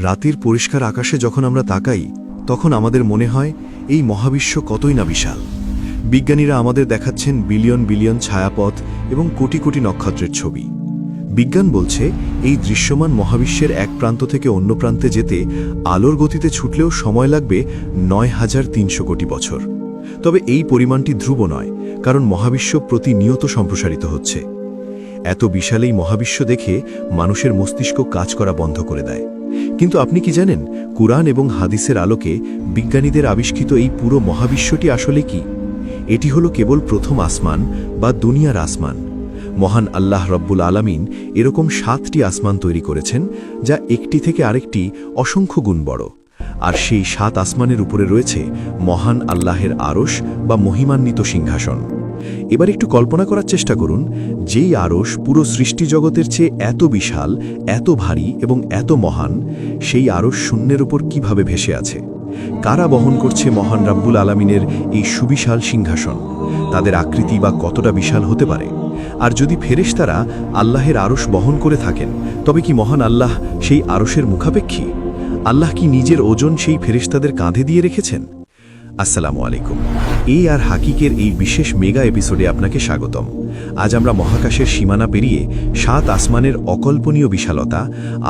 রাতের পরিষ্কার আকাশে যখন আমরা তাকাই তখন আমাদের মনে হয় এই মহাবিশ্ব কতই না বিশাল। বিজ্ঞানীরা আমাদের দেখাচ্ছেন বিলিয়ন বিলিয়ন ছায়াপথ এবং কোটি কোটি নক্ষত্রের ছবি। বিজ্ঞান বলছে এই দৃশ্যমান মহাবিশ্বের এক প্রান্ত থেকে অন্য প্রান্তে যেতে আলোর গতিতে ছুটলেও সময় লাগবে ৯,৩০০ কোটি বছর। তবে এই পরিমাণটি ধ্রুব নয়, কারণ মহাবিশ্ব প্রতিনিয়ত সম্প্রসারিত হচ্ছে। এত বিশাল এই মহাবিশ্ব দেখে মানুষের মস্তিষ্ক কাজ করা বন্ধ করে দেয়। কিন্তু আপনি কি জানেন, কুরআন এবং হাদিসের আলোকে বিজ্ঞানীদের আবিষ্কৃত এই পুরো মহাবিশ্বটি আসলে কি? এটি হলো কেবল প্রথম আসমান বা দুনিয়ার আসমান। মহান আল্লাহ রব্বুল আলামিন এরকম ৭টি আসমান তৈরি করেছেন, যা একটি থেকে আরেকটি অসংখ্য গুণ বড়। আর সেই ৭ আসমানের উপরে রয়েছে মহান আল্লাহের আরশ বা মহিমান্বিত সিংহাসন। এবার একটু কল্পনা করার চেষ্টা করুন, যেই আরশ পুরো সৃষ্টিজগতের চেয়ে এত বিশাল, এত ভারী এবং এত মহান, সেই আরশ শূন্যের উপর কিভাবে ভেসে আছে। কারা বহন করছে মহান রাব্বুল আলামিনের এই সুবিশাল সিংহাসন? তাদের আকৃতি বা কতটা বিশাল হতে পারে? আর যদি ফেরেশতারা আল্লাহের আরশ বহন করে থাকেন, তবে কি মহান আল্লাহ সেই আরশের মুখাপেক্ষী? আল্লাহ কি নিজের ওজন সেই ফেরেশতাদের কাঁধে দিয়ে রেখেছেন? আসসালামু আলাইকুম। এই আর হাকিকের এই বিশেষ মেগা এপিসোডে আপনাকে স্বাগতম। আজ আমরা মহাকাশের সীমানা পেরিয়ে ৭ আসমানের অকল্পনীয় বিশালতা,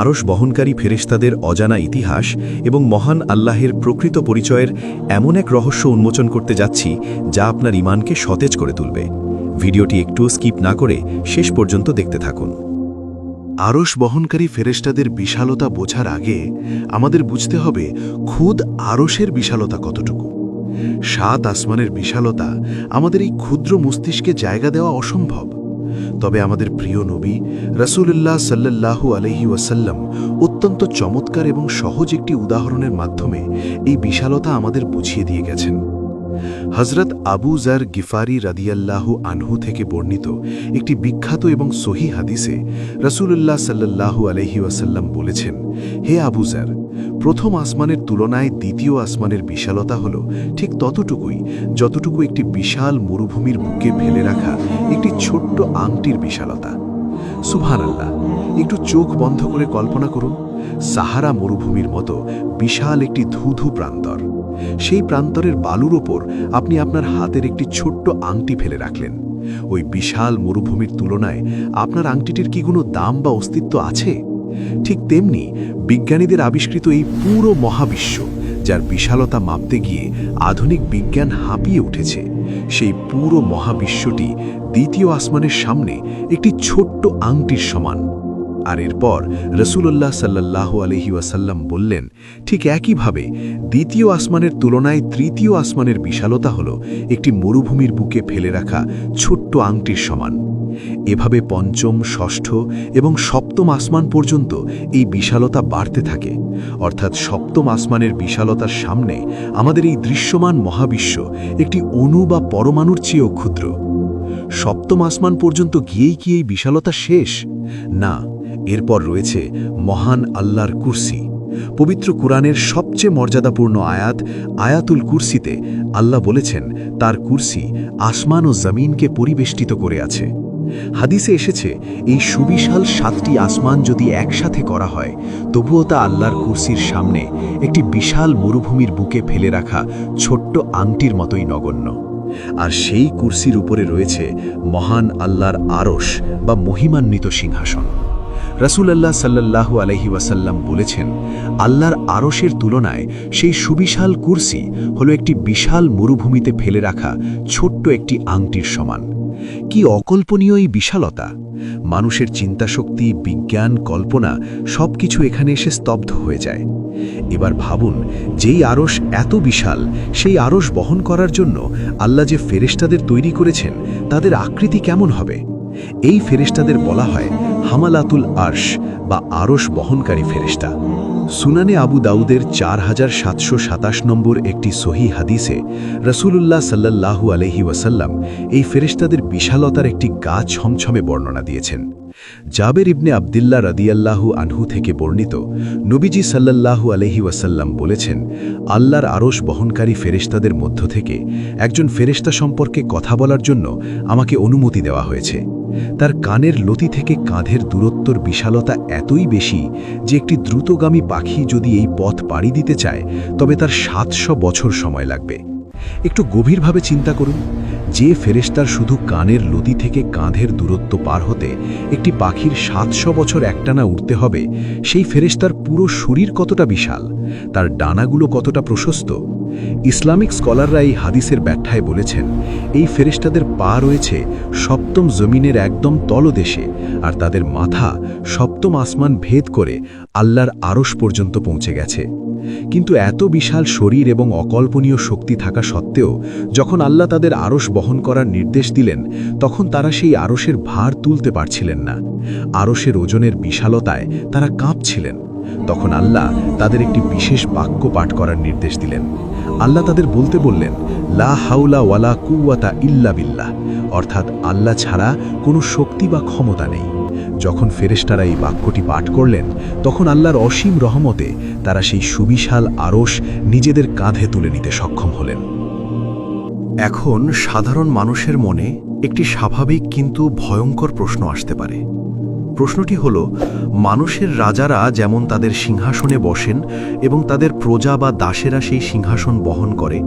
আরশ বহনকারী ফেরেশতাদের অজানা ইতিহাস এবং মহান আল্লাহের প্রকৃত পরিচয়ের এমন এক রহস্য উন্মোচন করতে যাচ্ছি, যা আপনার ঈমানকে সতেজ করে তুলবে। ভিডিওটি একটুও স্কিপ না করে শেষ পর্যন্ত দেখতে থাকুন। আরশ বহনকারী ফেরেশতাদের বিশালতা বোঝার আগে আমাদের বুঝতে হবে খুদ আরশের বিশালতা কতটুকু। ৭ আসমানের বিশালতা আমাদের এই ক্ষুদ্র মস্তিষ্কে জায়গা দেওয়া অসম্ভব। তবে আমাদের প্রিয় নবী রাসূলুল্লাহ সাল্লাল্লাহু আলাইহি ওয়াসাল্লাম অত্যন্ত চমৎকার এবং সহজ একটি উদাহরণের মাধ্যমে এই বিশালতা আমাদের বুঝিয়ে দিয়ে গেছেন। হযরত আবু যার গিফারি রাদিয়াল্লাহু আনহু থেকে বর্ণিত একটি বিখ্যাত এবং সহিহ হাদিসে রাসূলুল্লাহ সাল্লাল্লাহু আলাইহি ওয়াসাল্লাম বলেছেন, হে আবু যার, প্রথম আসমানের তুলনায় দ্বিতীয় আসমানের বিশালতা হল ঠিক ততটুকুই যতটুকু একটি বিশাল মরুভূমির বুকে ফেলে রাখা একটি ছোট্ট আংটির বিশালতা। সুবহানাল্লাহ! একটু চোখ বন্ধ করে কল্পনা করুন, সাহারা মরুভূমির মতো বিশাল একটি ধুধু প্রান্তর। সেই প্রান্তরের বালুর ওপর আপনি আপনার হাতের একটি ছোট্ট আংটি ফেলে রাখলেন। ওই বিশাল মরুভূমির তুলনায় আপনার আংটিটির কি কোনো দাম বা অস্তিত্ব আছে? ঠিক তেমনি বিজ্ঞানীদের আবিষ্কৃত এই পুরো মহাবিশ্ব, যার বিশালতা মাপতে গিয়ে আধুনিক বিজ্ঞান হাঁপিয়ে উঠেছে, সেই পুরো মহাবিশ্বটি দ্বিতীয় আসমানের সামনে একটি ছোট্ট আংটির সমান। আর এরপর রাসূলুল্লাহ সাল্লাল্লাহু আলাইহি ওয়াসাল্লাম বললেন, ঠিক একইভাবে দ্বিতীয় আসমানের তুলনায় তৃতীয় আসমানের বিশালতা হল একটি মরুভূমির বুকে ফেলে রাখা ছোট্ট আংটির সমান। এভাবে পঞ্চম, ষষ্ঠ এবং সপ্তম আসমান পর্যন্ত এই বিশালতা বাড়তে থাকে। অর্থাৎ সপ্তম আসমানের বিশালতার সামনে আমাদের এই দৃশ্যমান মহাবিশ্ব একটি অণু বা পরমাণুর চেয়েও ক্ষুদ্র। সপ্তম আসমান পর্যন্ত গিয়েই কি এই বিশালতা শেষ? না, এরপর রয়েছে মহান আল্লাহর কুরসি। পবিত্র কুরআনের সবচেয়ে মর্যাদাপূর্ণ আয়াত আয়াতুল কুরসিতে আল্লাহ বলেছেন, তার কুরসি আসমান ও জমিনকে পরিবেষ্টিত করে আছে। হাদিসে এসেছে, এই সুবিশাল ৭টি আসমান যদি একসাথে করা হয়, তবুও তা আল্লাহর কুরসির সামনে একটি বিশাল মরুভূমির বুকে ফেলে রাখা ছোট্ট আংটির মতোই নগণ্য। আর সেই কুরসির উপরে রয়েছে মহান আল্লাহর আরশ বা মহিমান্বিত সিংহাসন। রাসূলুল্লাহ সাল্লাল্লাহু আলাইহি ওয়াসাল্লাম বলেছেন, আল্লাহর আরশের তুলনায় সেই সুবিশাল কুরসি হলো একটি বিশাল মরুভূমিতে ফেলে রাখা ছোট্ট একটি আংটির সমান। কি অকল্পনীয় এই বিশালতা! মানুষের চিন্তাশক্তি, বিজ্ঞান, কল্পনা সবকিছু এখানে এসে স্তব্ধ হয়ে যায়। এবার ভাবুন, যেই আরশ এত বিশাল, সেই আরশ বহন করার জন্য আল্লাহ যে ফেরেশতাদের তৈরি করেছেন, তাদের আকৃতি কেমন হবে? এই ফেরেশতাদের বলা হয় হামালাতুল আরশ বা আরশ বহনকারী ফেরেশতা। সুনানে আবু দাউদের ৪৭২৭ নম্বর একটি সহিহ হাদিসে রাসূলুল্লাহ সাল্লাল্লাহু আলাইহি ওয়াসাল্লাম এই ফেরেশতাদের বিশালতার একটি গা ছমছমে বর্ণনা দিয়েছেন। জাবের ইবনে আবদুল্লাহ রাদিয়াল্লাহু আনহু থেকে বর্ণিত, নবীজি সাল্লাল্লাহু আলাইহি ওয়াসাল্লাম বলেছেন, আল্লাহর আরশ বহনকারী ফেরেশতাদের মধ্য থেকে একজন ফেরেশতা সম্পর্কে কথা বলার জন্য আমাকে অনুমতি দেওয়া হয়েছে। তার কানের লতি থেকে কাঁধের দূরত্বর বিশালতা এতই বেশি যে একটি দ্রুতগামী পাখি যদি এই পথ পাড়ি দিতে চায় তবে তার 700 বছর সময় লাগবে। একটু গভীরভাবে চিন্তা করুন, যে ফেরেশতার শুধু কানের লতি থেকে কাঁধের দূরত্ব পার হতে একটি পাখির 700 বছর একটানা উড়তে হবে, সেই ফেরেশতার পুরো শরীর কতটা বিশাল, তার ডানাগুলো কতটা প্রশস্ত। ইসলামিক স্কলাররা এই হাদিসের ব্যাখ্যায় বলেছেন, এই ফেরেশতাদের পা রয়েছে সপ্তম জমিনের একদম তলদেশে, আর তাদের মাথা সপ্তম আসমান ভেদ করে আল্লাহর আরশ পর্যন্ত পৌঁছে গেছে। কিন্তু এত বিশাল শরীর এবং অকল্পনীয় শক্তি থাকা সত্ত্বেও যখন আল্লাহ তাদের আরশ বহন করার নির্দেশ দিলেন, তখন তারা সেই আরশের ভার তুলতে পারছিলেন না। আরশের ওজনের বিশালতায় তারা কাঁপছিলেন। তখন আল্লাহ তাদের একটি বিশেষ বাক্য পাঠ করার নির্দেশ দিলেন। আল্লাহ তাদের বলতে বললেন, লা হাউলা ওয়ালা কুওয়াতা ইল্লা বিল্লাহ, অর্থাৎ আল্লাহ ছাড়া কোনো শক্তি বা ক্ষমতা নেই। যখন ফেরেশতারা এই বাক্যটি পাঠ করলেন, তখন আল্লাহর অসীম রহমতে তারা সেই সুবিশাল আরশ নিজেদের কাঁধে তুলে নিতে সক্ষম হলেন। এখন সাধারণ মানুষের মনে একটি স্বাভাবিক কিন্তু ভয়ঙ্কর প্রশ্ন আসতে পারে। প্রশ্নটি হল, মানুষের রাজারা যেমন তাদের সিংহাসনে বসেন এবং তাদের প্রজা বা দাসেরা সেই সিংহাসন বহন করে,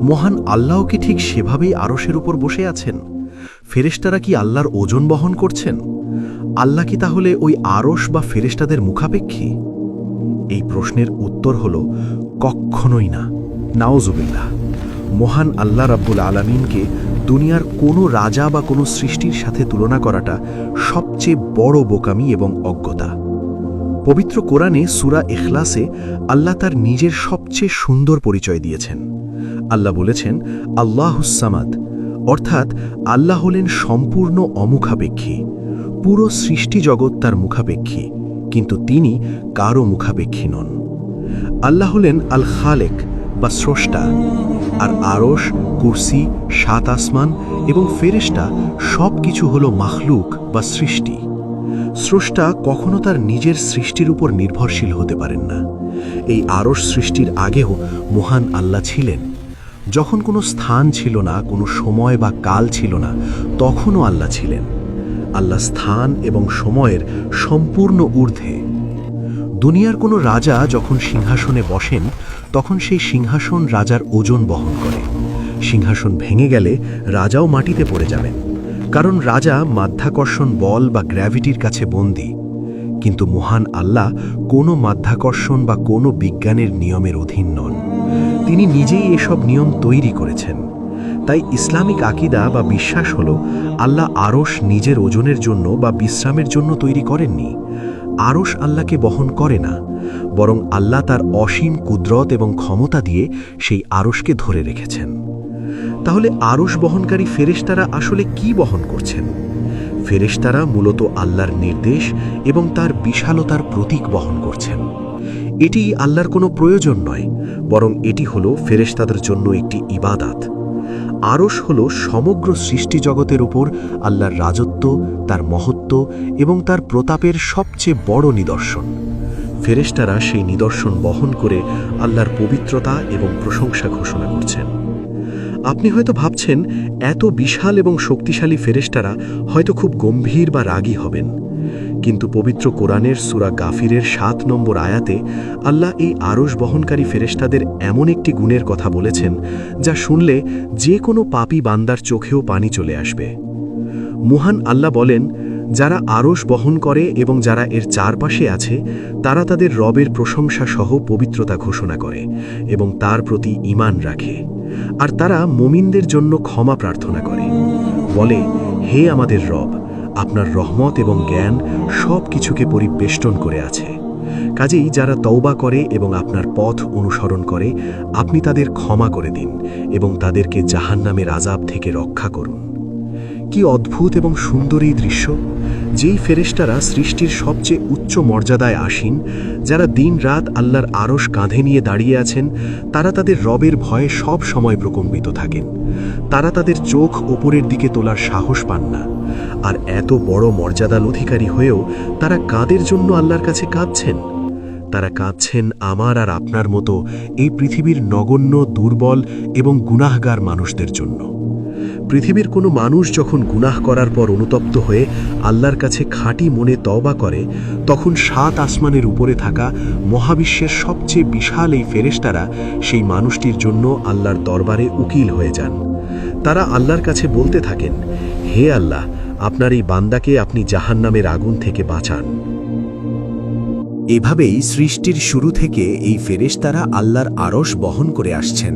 মহান আল্লাহ কি ঠিক সেভাবেই আরশের উপর বসে আছেন? ফেরেশতারা কি আল্লাহর ওজন বহন করছেন? আল্লাহ কি তাহলে ওই আরশ বা ফেরেশতাদের মুখাপেক্ষী? এই প্রশ্নের উত্তর হল কখনোই না, নাউজুবিল্লাহ। মহান আল্লাহ রাব্বুল আলামিনকে দুনিয়ার কোনো রাজা বা কোনো সৃষ্টির সাথে তুলনা করাটা সবচেয়ে বড় বোকামি এবং অজ্ঞতা। পবিত্র কোরআনে সূরা ইখলাসে আল্লাহ তার নিজের সবচেয়ে সুন্দর পরিচয় দিয়েছেন। আল্লাহ বলেছেন, আল্লাহুস সামাদ, অর্থাৎ আল্লাহ হলেন সম্পূর্ণ অমুখাপেক্ষী। পুরো সৃষ্টি জগৎ তার মুখাপেক্ষী, কিন্তু তিনি কারও মুখাপেক্ষী নন। আল্লাহ হলেন আল খালেক বা স্রষ্টা, আর আরশ, কুরসি, 7 আসমান এবং ফেরেশতা সব কিছু হল মাখলুক বা সৃষ্টি। স্রষ্টা কখনো তার নিজের সৃষ্টির উপর নির্ভরশীল হতে পারেন না। এই আরশ সৃষ্টির আগেও মহান আল্লাহ ছিলেন। যখন কোনো স্থান ছিল না, কোনো সময় বা কাল ছিল না, তখনও আল্লাহ ছিলেন। আল্লাহ স্থান এবং সময়ের সম্পূর্ণ ঊর্ধ্বে। দুনিয়ার কোনো রাজা যখন সিংহাসনে বসেন, তখন সেই সিংহাসন রাজার ওজন বহন করে। সিংহাসন ভেঙে গেলে রাজাও মাটিতে পড়ে যাবেন, কারণ রাজা মাধ্যাকর্ষণ বল বা গ্র্যাভিটির কাছে বন্দী। কিন্তু মহান আল্লাহ কোনো মাধ্যাকর্ষণ বা কোনো বিজ্ঞানের নিয়মের অধীন নন। তিনি নিজেই এসব নিয়ম তৈরি করেছেন। তাই ইসলামিক আকীদা বা বিশ্বাস হল, আল্লাহ আরশ নিজের ওজনের জন্য বা বিশ্রামের জন্য তৈরি করেননি। আরশ আল্লাহকে বহন করে না, বরং আল্লাহ তার অসীম কুদরত এবং ক্ষমতা দিয়ে সেই আরশকে ধরে রেখেছেন। তাহলে আরশ বহনকারী ফেরেশতারা আসলে কি বহন করছেন? ফেরেশতারা মূলত আল্লাহর নির্দেশ এবং তার বিশালতার প্রতীক বহন করছেন। এটি আল্লাহর কোনো প্রয়োজন নয়, বরং এটি হলো ফেরেশতাদের জন্য একটি ইবাদত। আরশ হল সমগ্র সৃষ্টি জগতের উপর আল্লাহর রাজত্ব, তার মহত্ব এবং তার প্রতাপের সবচেয়ে বড় নিদর্শন। ফেরেশতারা সেই নিদর্শন বহন করে আল্লাহর পবিত্রতা এবং প্রশংসা ঘোষণা করছেন। আপনি হয়তো ভাবছেন, এত বিশাল এবং শক্তিশালী ফেরেশতারা হয়তো খুব গম্ভীর বা রাগী হবেন। কিন্তু পবিত্র কোরআনের সূরা গাফিরের 7 নম্বর আয়াতে আল্লাহ এই আরশ বহনকারী ফেরেশতাদের এমন একটি গুণের কথা বলেছেন, যা শুনলে যে কোনো পাপী বান্দার চোখেও পানি চলে আসবে। মহান আল্লাহ বলেন, যারা আরশ বহন করে এবং যারা এর চারপাশে আছে, তারা তাদের রবের প্রশংসা সহ পবিত্রতা ঘোষণা করে এবং তার প্রতি ঈমান রাখে। আর তারা মুমিনদের জন্য ক্ষমা প্রার্থনা করে, বলে, হে আমাদের রব, আপনার রহমত এবং জ্ঞান সব কিছুকে পরিবেষ্টন করে আছে। কাজেই যারা তওবা করে এবং আপনার পথ অনুসরণ করে, আপনি তাদের ক্ষমা করে দিন এবং তাদেরকে জাহান্নামের আযাব থেকে রক্ষা করুন। কি অদ্ভুত এবং সুন্দর এই দৃশ্য! যেই ফেরেশতারা সৃষ্টির সবচেয়ে উচ্চ মর্যাদায় আসীন, যারা দিন-রাত আল্লাহর আরশ কাঁধে নিয়ে দাঁড়িয়ে আছেন, তারা তাদের রবের ভয়ে সব সময় প্রকম্পিত থাকেন। তারা তাদের চোখ ওপরের দিকে তোলার সাহস পান না। আর এত বড় মর্যাদার অধিকারী হয়েও তারা কাদের জন্য আল্লাহর কাছে কাঁদছেন? তারা কাঁদছেন আমার আর আপনার মতো এই পৃথিবীর নগণ্য, দুর্বল এবং গুনাহগার মানুষদের জন্য। পৃথিবীর কোনো মানুষ যখন গুনাহ করার পর অনুতপ্ত হয়ে আল্লাহর কাছে খাঁটি মনে তওবা করে, তখন 7 আসমানের উপরে থাকা মহাবিশ্বের সবচেয়ে বিশাল এই ফেরেশতারা সেই মানুষটির জন্য আল্লাহর দরবারে উকিল হয়ে যান। তারা আল্লাহর কাছে বলতে থাকেন, হে আল্লাহ, আপনার এই বান্দাকে আপনি জাহান্নামের আগুন থেকে বাঁচান। এভাবেই সৃষ্টির শুরু থেকে এই ফেরেশতারা আল্লাহর আরশ বহন করে আসছেন।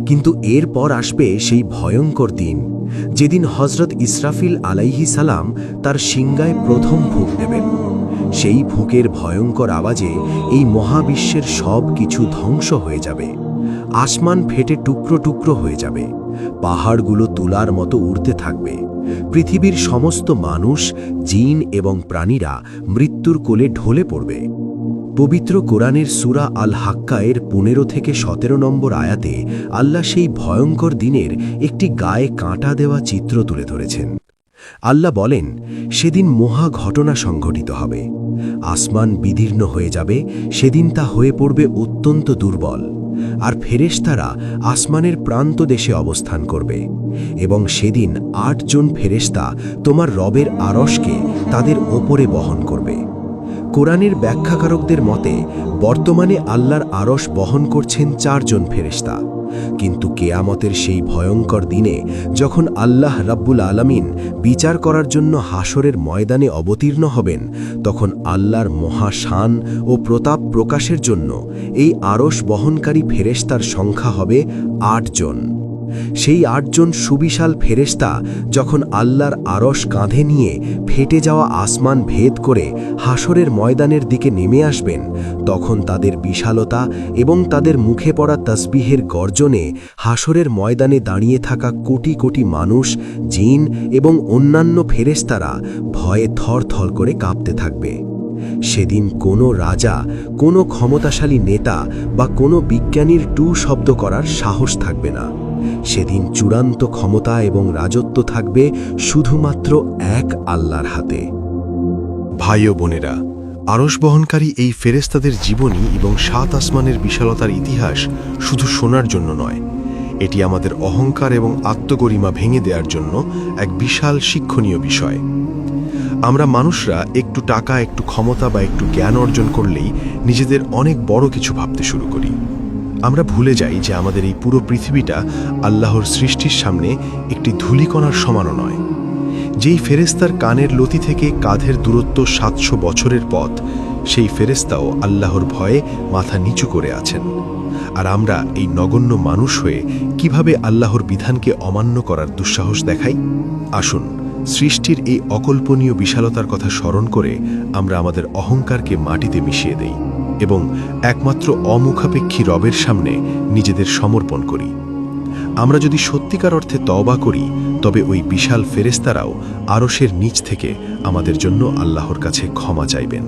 কিন্তু এরপর আসবে সেই ভয়ঙ্কর দিন, যেদিন হযরত ইসরাফিল আলাইহিস সালাম তার শিঙ্গায় প্রথম ফুঁক দেবেন। সেই ফুঁকের ভয়ঙ্কর আওয়াজে এই মহাবিশ্বের সব কিছু ধ্বংস হয়ে যাবে। আসমান ফেটে টুকরো টুকরো হয়ে যাবে, পাহাড়গুলো তুলার মতো উড়তে থাকবে। পৃথিবীর সমস্ত মানুষ, জিন এবং প্রাণীরা মৃত্যুর কোলে ঢলে পড়বে। পবিত্র কোরআনের সূরা আল হাক্কায়ের 15 থেকে 17 নম্বর আয়াতে আল্লাহ সেই ভয়ঙ্কর দিনের একটি গায়ে কাঁটা দেওয়া চিত্র তুলে ধরেছেন। আল্লাহ বলেন, সেদিন মহা ঘটনা সংঘটিত হবে। আসমান বিদীর্ণ হয়ে যাবে, সেদিন তা হয়ে পড়বে অত্যন্ত দুর্বল। আর ফেরেশতারা আসমানের প্রান্ত দেশে অবস্থান করবে, এবং সেদিন 8 জন ফেরেশতা তোমার রবের আরশকে তাদের ওপরে বহন করবে। কোরআনের ব্যাখ্যাকারকদের মতে বর্তমানে আল্লাহর আরশ বহন করছেন 4 জন ফেরেশতা, কিন্তু কেয়ামতের সেই ভয়ঙ্কর দিনে যখন আল্লাহ রাব্বুল আলামিন বিচার করার জন্য হাসরের ময়দানে অবতীর্ণ হবেন, তখন আল্লাহর মহাশান ও প্রতাপ প্রকাশের জন্য এই আরশ বহনকারী ফেরেশতার সংখ্যা হবে 8 জন। সেই 8 জন সুবিশাল ফেরেশতা যখন আল্লাহর আরশ কাঁধে নিয়ে ফেটে যাওয়া আসমান ভেদ করে হাসরের ময়দানের দিকে নেমে আসবেন, তখন তাদের বিশালতা এবং তাদের মুখে পড়া তাসবিহের গর্জনে হাসরের ময়দানে দাঁড়িয়ে থাকা কোটি কোটি মানুষ, জিন এবং অন্যান্য ফেরেশতারা ভয়ে থরথর করে কাঁপতে থাকবে। সেদিন কোনো রাজা, কোনো ক্ষমতাশালী নেতা বা কোনো বিজ্ঞানীর টু শব্দ করার সাহস থাকবে না। সেদিন চূড়ান্ত ক্ষমতা এবং রাজত্ব থাকবে শুধুমাত্র এক আল্লাহর হাতে। ভাই ও বোনেরা, আরশ বহনকারী এই ফেরেশতাদের জীবনী এবং 7 আসমানের বিশালতার ইতিহাস শুধু শোনার জন্য নয়, এটি আমাদের অহংকার এবং আত্মগরিমা ভেঙে দেওয়ার জন্য এক বিশাল শিক্ষণীয় বিষয়। আমরা মানুষরা একটু টাকা, একটু ক্ষমতা বা একটু জ্ঞান অর্জন করলেই নিজেদের অনেক বড় কিছু ভাবতে শুরু করি। আমরা ভুলে যাই যে আমাদের এই পুরো পৃথিবীটা আল্লাহর সৃষ্টির সামনে একটি ধূলিকণার সমানও নয়। যেই ফেরেশতার কানের লতি থেকে কাঁধের দূরত্ব 700 বছরের পথ, সেই ফেরেশতাও আল্লাহর ভয়ে মাথা নিচু করে আছেন। আর আমরা এই নগণ্য মানুষ হয়ে কিভাবে আল্লাহর বিধানকে অমান্য করার দুঃসাহস দেখাই? আসুন, সৃষ্টির এই অকল্পনীয় বিশালতার কথা স্মরণ করে আমরা আমাদের অহংকারকে মাটিতে মিশিয়ে দেই এবং একমাত্র অমুখাপেক্ষী রবের সামনে নিজেদের সমর্পণ করি। আমরা যদি সত্যিকার অর্থে তওবা করি, তবে ওই বিশাল ফেরেশতারাও আরশের নিচ থেকে আমাদের জন্য আল্লাহর কাছে ক্ষমা চাইবেন।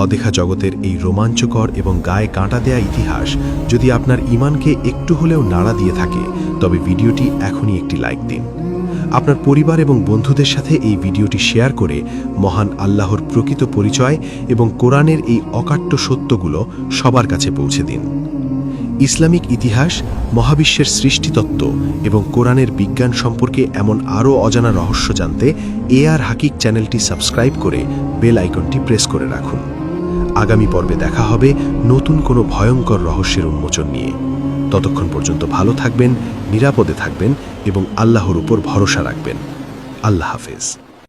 অদেখা জগতের এই রোমাঞ্চকর এবং গায়ে কাঁটা দেয়া ইতিহাস যদি আপনার ঈমানকে একটু হলেও নাড়া দিয়ে থাকে, তবে ভিডিওটি এখনই একটি লাইক দিন। আপনার পরিবার এবং বন্ধুদের সাথে এই ভিডিওটি শেয়ার করে মহান আল্লাহর প্রকৃত পরিচয় এবং কোরআনের এই অকাট্য সত্যগুলো সবার কাছে পৌঁছে দিন। ইসলামিক ইতিহাস, মহাবিশ্বের সৃষ্টিতত্ত্ব এবং কোরআনের বিজ্ঞান সম্পর্কে এমন আরও অজানা রহস্য জানতে এআর হাকিক চ্যানেলটি সাবস্ক্রাইব করে বেল আইকনটি প্রেস করে রাখুন। আগামী পর্বে দেখা হবে নতুন কোনো ভয়ঙ্কর রহস্যের উন্মোচন নিয়ে। ততক্ষণ পর্যন্ত ভালো থাকবেন, নিরাপদে থাকবেন এবং আল্লাহর উপর ভরসা রাখবেন। আল্লাহ হাফেজ।